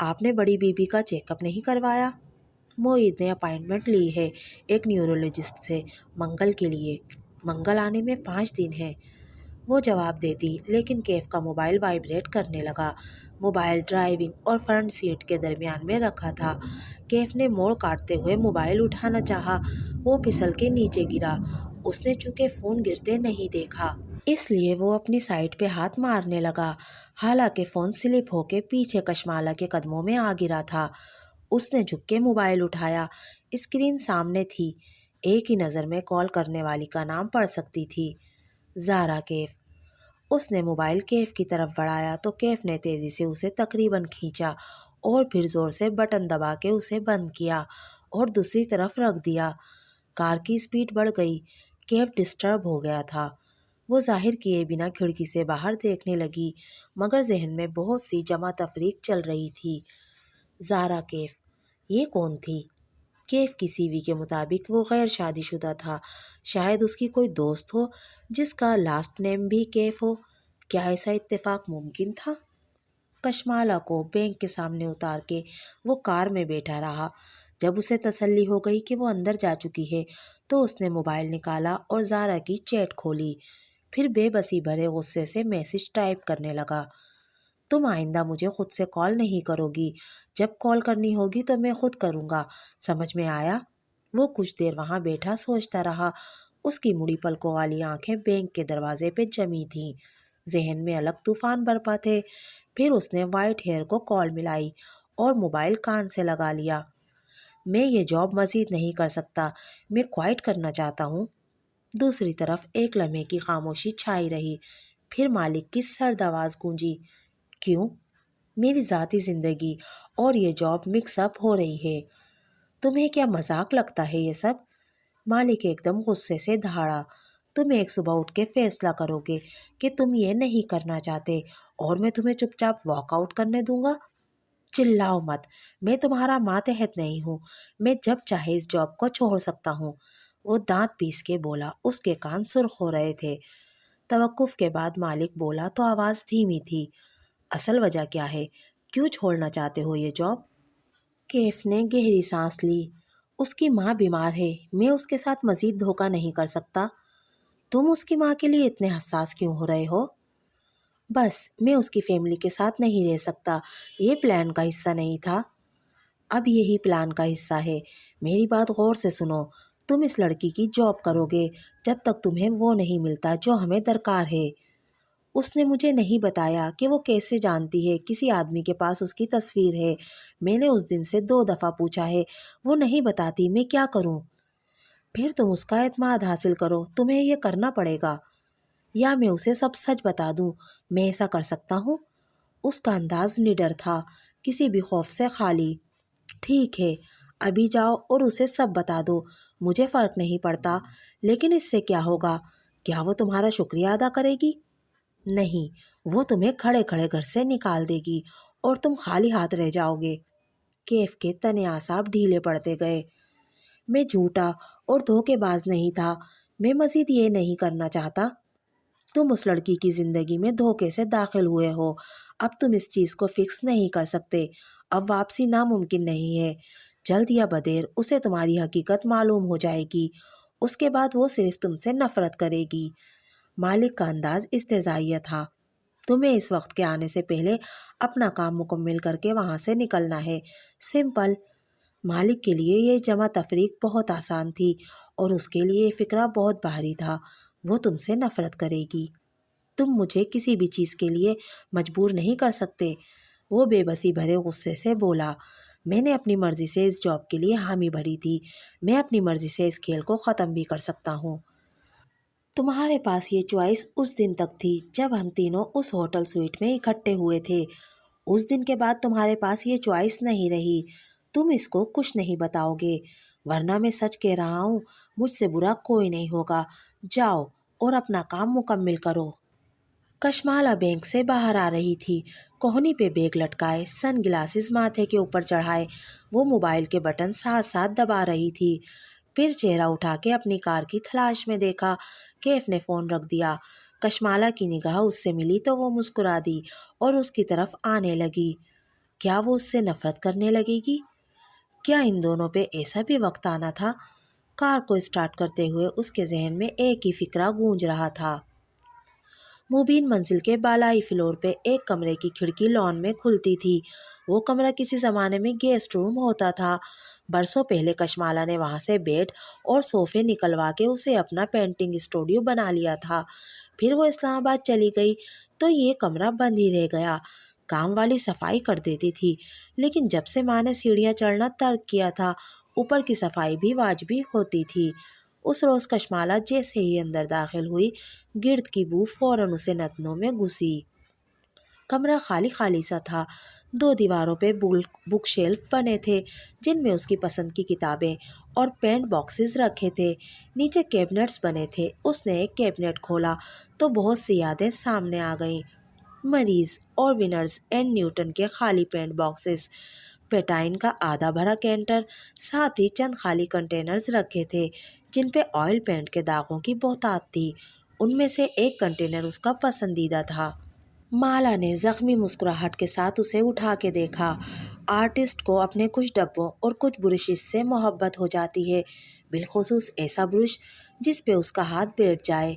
آپ نے بڑی بیبی کا چیک اپ نہیں کروایا؟ معید نے اپائنٹمنٹ لی ہے ایک نیورولوجسٹ سے منگل کے لیے، منگل آنے میں 5 دن ہیں، وہ جواب دیتی، لیکن کیف کا موبائل وائبریٹ کرنے لگا۔ موبائل ڈرائیونگ اور فرنٹ سیٹ کے درمیان میں رکھا تھا۔ کیف نے موڑ کاٹتے ہوئے موبائل اٹھانا چاہا، وہ پھسل کے نیچے گرا۔ اس نے چونکہ فون گرتے نہیں دیکھا، اس لیے وہ اپنی سائٹ پہ ہاتھ مارنے لگا، حالانکہ فون سلپ ہو کے پیچھے کشمالہ کے قدموں میں آ گرا تھا۔ اس نے جھک کے موبائل اٹھایا، اسکرین سامنے تھی، ایک ہی نظر میں کال کرنے والی کا نام پڑھ سکتی تھی، زارا کیف۔ اس نے موبائل کیف کی طرف بڑھایا تو کیف نے تیزی سے اسے تقریباً کھینچا اور پھر زور سے بٹن دبا کے اسے بند کیا اور دوسری طرف رکھ دیا۔ کار کی سپیڈ بڑھ گئی، کیف ڈسٹرب ہو گیا تھا۔ وہ ظاہر کیے بنا کھڑکی سے باہر دیکھنے لگی، مگر ذہن میں بہت سی جمع تفریق چل رہی تھی۔ زارا کیف، یہ کون تھی؟ کیف کی سی وی کے مطابق وہ غیر شادی شدہ تھا، شاید اس کی کوئی دوست ہو جس کا لاسٹ نیم بھی کیف ہو۔ کیا ایسا اتفاق ممکن تھا؟ کشمالہ کو بینک کے سامنے اتار کے وہ کار میں بیٹھا رہا۔ جب اسے تسلی ہو گئی کہ وہ اندر جا چکی ہے تو اس نے موبائل نکالا اور زارا کی چیٹ کھولی، پھر بے بسی بھرے غصے سے میسج ٹائپ کرنے لگا۔ تم آئندہ مجھے خود سے کال نہیں کرو گی، جب کال کرنی ہوگی تو میں خود کروں گا، سمجھ میں آیا؟ وہ کچھ دیر وہاں بیٹھا سوچتا رہا، اس کی مڑی پلکوں والی آنکھیں بینک کے دروازے پہ جمی تھیں، ذہن میں الگ طوفان برپا تھے۔ پھر اس نے وائٹ ہیئر کو کال ملائی اور موبائل کان سے لگا لیا۔ میں یہ جاب مزید نہیں کر سکتا، میں کوائٹ کرنا چاہتا ہوں۔ دوسری طرف ایک لمحے کی خاموشی چھائی رہی، پھر مالک کی سرد آواز گونجی، کیوں؟ میری ذاتی زندگی اور یہ جاب مکس اپ ہو رہی ہے، تمہیں کیا مذاق لگتا ہے یہ سب؟ مالک ایک دم غصے سے دھاڑا، تم ایک صبح اٹھ کے فیصلہ کرو گے کہ تم یہ نہیں کرنا چاہتے اور میں تمہیں چپ چاپ واک آؤٹ کرنے دوں گا؟ چلاؤ مت، میں تمہارا ماتحت نہیں ہوں، میں جب چاہے اس جاب کو چھوڑ سکتا ہوں۔ وہ دانت پیس کے بولا، اس کے کان سرخ ہو رہے تھے۔ توقف کے بعد مالک بولا تو آواز دھیمی تھی، اصل وجہ کیا ہے؟ کیوں چھوڑنا چاہتے ہو یہ جاب؟ کیف نے گہری سانس لی، اس کی ماں بیمار ہے، میں اس کے ساتھ مزید دھوکہ نہیں کر سکتا۔ تم اس کی ماں کے لیے اتنے حساس کیوں ہو رہے ہو؟ بس میں اس کی فیملی کے ساتھ نہیں رہ سکتا، یہ پلان کا حصہ نہیں تھا۔ اب یہی پلان کا حصہ ہے، میری بات غور سے سنو، تم اس لڑکی کی جاب کرو گے جب تک تمہیں وہ نہیں ملتا جو ہمیں درکار ہے۔ اس نے مجھے نہیں بتایا کہ وہ کیسے جانتی ہے کسی آدمی کے پاس اس کی تصویر ہے، میں نے اس دن سے 2 دفعہ پوچھا ہے، وہ نہیں بتاتی، میں کیا کروں؟ پھر تم اس کا اعتماد حاصل کرو، تمہیں یہ کرنا پڑے گا، یا میں اسے سب سچ بتا دوں، میں ایسا کر سکتا ہوں؟ اس کا انداز نڈر تھا، کسی بھی خوف سے خالی۔ ٹھیک ہے، ابھی جاؤ اور اسے سب بتا دو، مجھے فرق نہیں پڑتا، لیکن اس سے کیا ہوگا؟ کیا وہ تمہارا شکریہ ادا کرے گی؟ نہیں، وہ تمہیں کھڑے کھڑے گھر سے نکال دے گی اور تم خالی ہاتھ رہ جاؤ گے۔ کیف کے تنے اعصاب ڈھیلے پڑتے گئے۔ میں جھوٹا اور دھوکے باز نہیں تھا، میں مزید یہ نہیں کرنا چاہتا۔ تم اس لڑکی کی زندگی میں دھوکے سے داخل ہوئے ہو، اب تم اس چیز کو فکس نہیں کر سکتے، اب واپسی ناممکن نہیں ہے، جلد یا بدیر اسے تمہاری حقیقت معلوم ہو جائے گی، اس کے بعد وہ صرف تم سے نفرت کرے گی۔ مالک کا انداز استہزائیہ تھا، تمہیں اس وقت کے آنے سے پہلے اپنا کام مکمل کر کے وہاں سے نکلنا ہے، سمپل۔ مالک کے لیے یہ جمع تفریق بہت آسان تھی اور اس کے لیے یہ فکرہ بہت بھاری تھا، وہ تم سے نفرت کرے گی۔ تم مجھے کسی بھی چیز کے لیے مجبور نہیں کر سکتے، وہ بے بسی بھرے غصے سے بولا، میں نے اپنی مرضی سے اس جاب کے لیے حامی بھری تھی، میں اپنی مرضی سے اس کھیل کو ختم بھی کر سکتا ہوں۔ تمہارے پاس یہ چوائس اس دن تک تھی جب ہم تینوں اس ہوٹل سوئٹ میں اکٹھے ہوئے تھے، اس دن کے بعد تمہارے پاس یہ چوائس نہیں رہی، تم اس کو کچھ نہیں بتاؤ گے، ورنہ میں سچ کہہ رہا ہوں، مجھ سے برا کوئی نہیں ہوگا، جاؤ اور اپنا کام مکمل کرو۔ کشمالہ بینک سے باہر آ رہی تھی، کوہنی پہ بیگ لٹکائے، سن گلاسز ماتھے کے اوپر چڑھائے، وہ موبائل کے بٹن ساتھ ساتھ دبا رہی تھی، پھر چہرہ اٹھا کے اپنی کار کی تلاش میں دیکھا، کیف نے فون رکھ دیا۔ کشمالہ کی نگاہ اس سے ملی تو وہ مسکرا دی اور اس کی طرف آنے لگی۔ کیا وہ اس سے نفرت کرنے لگے گی؟ کیا ان دونوں پہ ایسا بھی وقت آنا تھا؟ کار کو اسٹارٹ کرتے ہوئے اس کے ذہن میں ایک ہی فکرہ گونج رہا تھا۔ مبین منزل کے بالائی فلور پہ ایک کمرے کی کھڑکی لان میں کھلتی تھی۔ وہ کمرہ کسی زمانے میں گیسٹ روم ہوتا تھا۔ برسوں پہلے کشمالا نے وہاں سے بیڈ اور صوفے نکلوا کے اسے اپنا پینٹنگ اسٹوڈیو بنا لیا تھا۔ پھر وہ اسلام آباد چلی گئی تو یہ کمرہ بند ہی رہ گیا۔ کام والی صفائی کر دیتی تھی، لیکن جب سے ماں نے سیڑھیاں چڑھنا ترک کیا تھا، اوپر کی صفائی بھی واجبی ہوتی تھی۔ اس روز کشمالا جیسے ہی اندر داخل ہوئی، گرد کی بو فوراً اسے نتنوں میں گھسی۔ کمرہ خالی خالی سا تھا۔ 2 دیواروں پہ بک شیلف بنے تھے جن میں اس کی پسند کی کتابیں اور پینٹ باکسز رکھے تھے۔ نیچے کیبنٹس بنے تھے۔ اس نے ایک کیبنٹ کھولا تو بہت سی یادیں سامنے آ گئیں۔ مریض اور ونرز اینڈ نیوٹن کے خالی پینٹ باکسز، پیٹائن کا آدھا بھرا کینٹر، ساتھ ہی چند خالی کنٹینرز رکھے تھے جن پہ آئل پینٹ کے داغوں کی بہتات تھی۔ ان میں سے ایک کنٹینر اس کا پسندیدہ تھا۔ مالا نے زخمی مسکراہٹ کے ساتھ اسے اٹھا کے دیکھا۔ آرٹسٹ کو اپنے کچھ ڈبوں اور کچھ برشز سے محبت ہو جاتی ہے، بالخصوص ایسا برش جس پہ اس کا ہاتھ بیٹھ جائے۔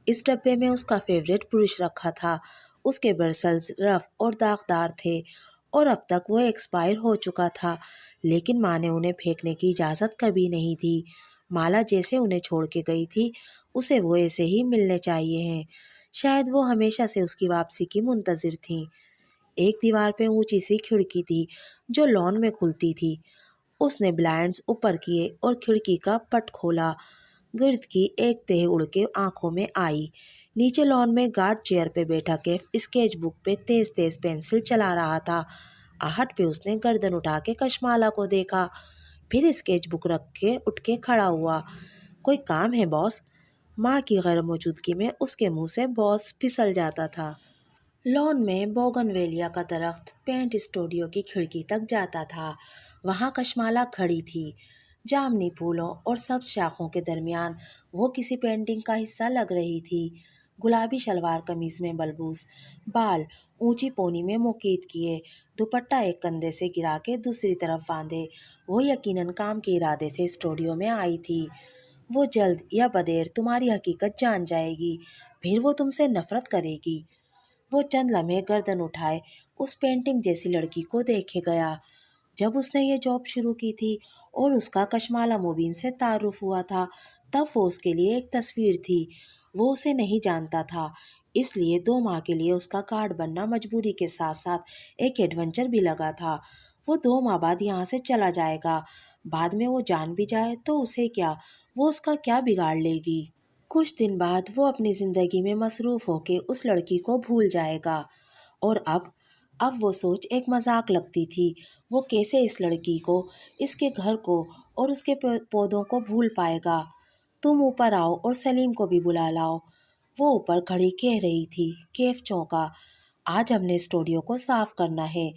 اس ڈبے میں اس کا فیوریٹ برش رکھا تھا۔ اس کے برسلز رف اور داغدار تھے اور اب تک وہ ایکسپائر ہو چکا تھا، لیکن ماں نے انہیں پھینکنے کی اجازت کبھی نہیں دی۔ مالا جیسے انہیں چھوڑ کے گئی تھی، اسے وہ ایسے ہی ملنے چاہیے ہیں۔ شاید وہ ہمیشہ سے اس کی واپسی کی منتظر تھیں۔ ایک دیوار پہ اونچی سی کھڑکی تھی جو لان میں کھلتی تھی۔ اس نے بلائنڈز اوپر کیے اور کھڑکی کا پٹ کھولا۔ گرد کی ایک تہ اڑ کے آنکھوں میں آئی۔ نیچے لان میں گارڈ چیئر پہ بیٹھا کیف اسکیچ بک پہ تیز تیز پینسل چلا رہا تھا۔ آہٹ پہ اس نے گردن اٹھا کے کشمالا کو دیکھا، پھر اسکیچ بک رکھ کے اٹھ کے کھڑا ہوا۔ کوئی کام ہے باس؟ ماں کی غیر موجودگی میں اس کے منہ سے باس پھسل جاتا تھا۔ لان میں بوگن ویلیا کا درخت پینٹ اسٹوڈیو کی کھڑکی تک جاتا تھا۔ وہاں کشمالا کھڑی تھی، جامنی پھولوں اور سبز شاخوں کے درمیان وہ کسی پینٹنگ کا حصہ لگ رہی تھی۔ گلابی شلوار قمیض میں بلبوس، بال اونچی پونی میں موکیت کیے، دوپٹہ ایک کندھے سے گرا کے دوسری طرف باندھے، وہ یقیناً کام کے ارادے سے اسٹوڈیو میں آئی تھی۔ وہ جلد یا بدیر تمہاری حقیقت جان جائے گی، پھر وہ تم سے نفرت کرے گی۔ وہ چند لمحے گردن اٹھائے اس پینٹنگ جیسی لڑکی کو دیکھے گیا۔ جب اس نے یہ جاب شروع کی تھی اور اس کا کشمالا مبین سے تعارف ہوا تھا، تب وہ اس کے لیے ایک تصویر تھی۔ وہ اسے نہیں جانتا تھا، اس لیے 2 ماہ کے لیے اس کا کارڈ بننا مجبوری کے ساتھ ساتھ ایک ایڈونچر بھی لگا تھا۔ وہ 2 ماہ بعد یہاں سے چلا جائے گا۔ بعد میں وہ جان بھی جائے تو اسے کیا، وہ اس کا کیا بگاڑ لے گی؟ کچھ دن بعد وہ اپنی زندگی میں مصروف ہو کے اس لڑکی کو بھول جائے گا۔ اور اب وہ سوچ ایک مذاق لگتی تھی۔ وہ کیسے اس لڑکی کو، اس کے گھر کو اور اس کے پودوں کو بھول پائے گا؟ تم اوپر آؤ اور سلیم کو بھی بلا لاؤ، وہ اوپر کھڑی کہہ رہی تھی۔ کیف چونکا۔ آج ہم نے اسٹوڈیو کو صاف کرنا ہے۔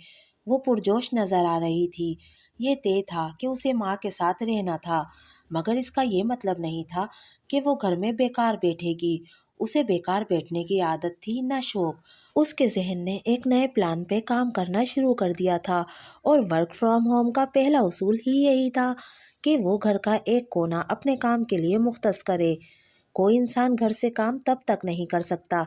وہ پرجوش نظر آ رہی تھی۔ یہ طے تھا کہ اسے ماں کے ساتھ رہنا تھا، مگر اس کا یہ مطلب نہیں تھا کہ وہ گھر میں بیکار بیٹھے گی۔ اسے بیکار بیٹھنے کی عادت تھی نہ شوق۔ اس کے ذہن نے ایک نئے پلان پہ کام کرنا شروع کر دیا تھا، اور ورک فرام ہوم کا پہلا اصول ہی یہی تھا کہ وہ گھر کا ایک کونا اپنے کام کے لیے مختص کرے۔ کوئی انسان گھر سے کام تب تک نہیں کر سکتا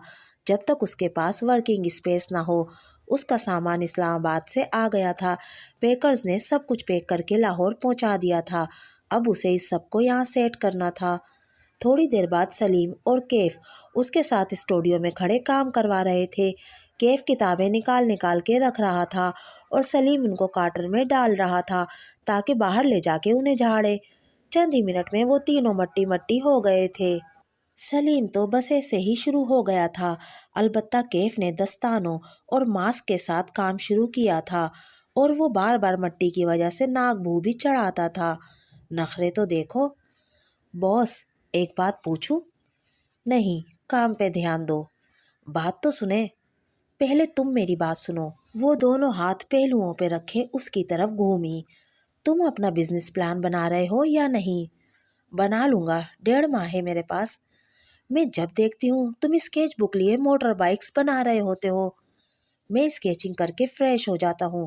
جب تک اس کے پاس ورکنگ اسپیس نہ ہو۔ اس کا سامان اسلام آباد سے آ گیا تھا۔ پیکرز نے سب کچھ پیک کر کے لاہور پہنچا دیا تھا۔ اب اسے اس سب کو یہاں سیٹ کرنا تھا۔ تھوڑی دیر بعد سلیم اور کیف اس کے ساتھ اسٹوڈیو میں کھڑے کام کروا رہے تھے۔ کیف کتابیں نکال کے رکھ رہا تھا اور سلیم ان کو کارٹر میں ڈال رہا تھا تاکہ باہر لے جا کے انہیں جھاڑے۔ چند ہی منٹ میں وہ تینوں مٹی مٹی ہو گئے تھے۔ سلیم تو بس ایسے ہی شروع ہو گیا تھا، البتہ کیف نے دستانوں اور ماسک کے ساتھ کام شروع کیا تھا، اور وہ بار بار مٹی کی وجہ سے ناک بو بھی چڑھاتا تھا۔ نخرے تو دیکھو۔ باس، ایک بات پوچھوں؟ نہیں، کام پہ دھیان دو۔ بات تو سنیں۔ پہلے تم میری بات سنو۔ وہ دونوں ہاتھ پہلوؤں پہ رکھے اس کی طرف گھومی۔ تم اپنا بزنس پلان بنا رہے ہو یا نہیں؟ بنا لوں گا، 1.5 ماہ ہے میرے پاس۔ میں جب دیکھتی ہوں تم اسکیچ بک لیے موٹر بائکس بنا رہے ہوتے ہو، میں اسکیچنگ کر کے فریش ہو جاتا ہوں